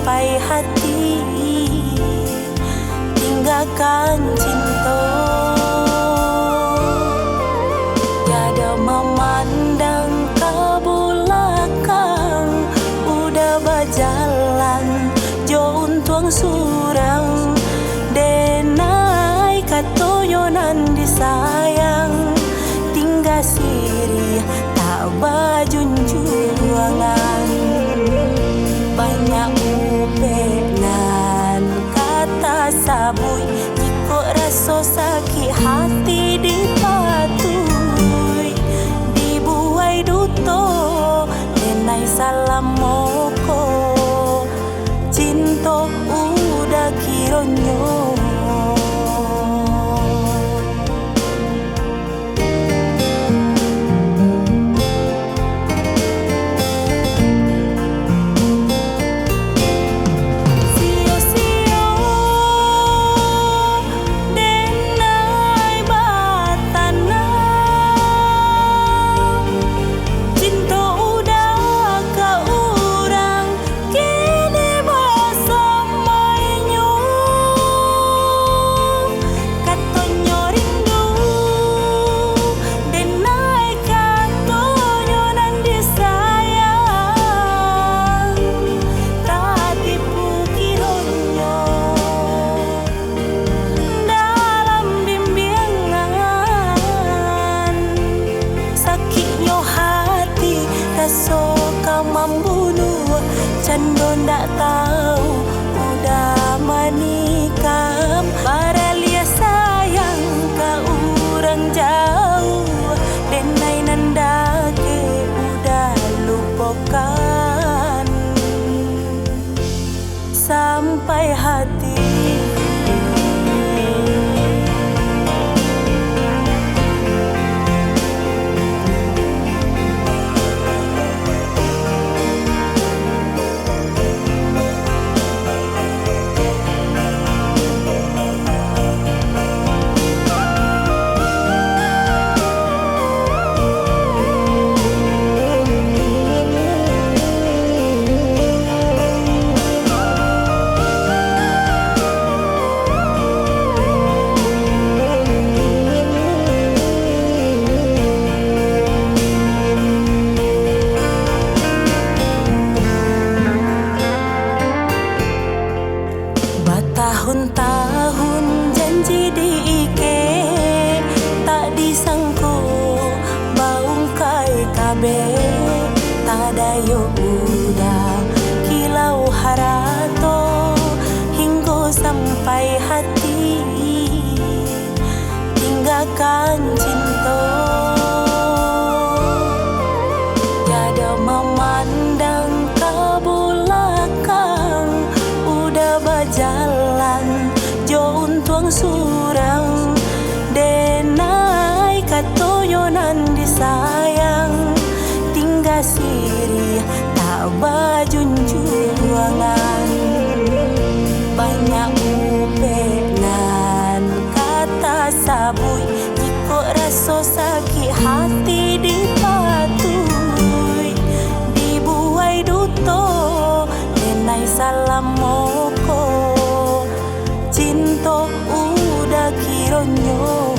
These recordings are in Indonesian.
sampai hati tinggalkan cinta. Tiada memandang ke belakang, udah berjalan jauh tuang surang. Denai katoyonan disayang, tinggal siri tak bajunjuangan. Banyak upenan kata sabui, jika rasa sakit hati dipatui, dibuai duto denai salam moko, cinta udah kironyo. Soka membunuh, cando ndak tahu udah menikah. Baralia sayang ke orang jauh, denai nandake udah lupakan sampai hati. Tahun-tahun janji diike, tak disangko baung kai kabe. Tadayo udah kilau harato, hingga sampai hati tinggalkan cinta. Tiada memandang ke belakang, udah berjalan jauh tuang surang. Denai katoyonan disayang, tinggal siri tak bajunjuangan. Banyak upenan kata sabui, jika rasa sakit hati dipatui, dibuai duto denai salam moko, cinta udah kironyo.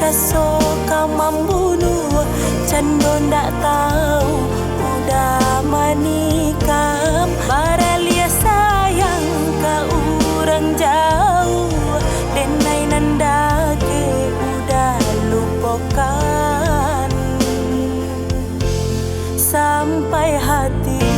Soka membunuh, cando ndak tahu udah menikah. Baralia sayang ke orang jauh, denai nandake udah lupakan damai hati.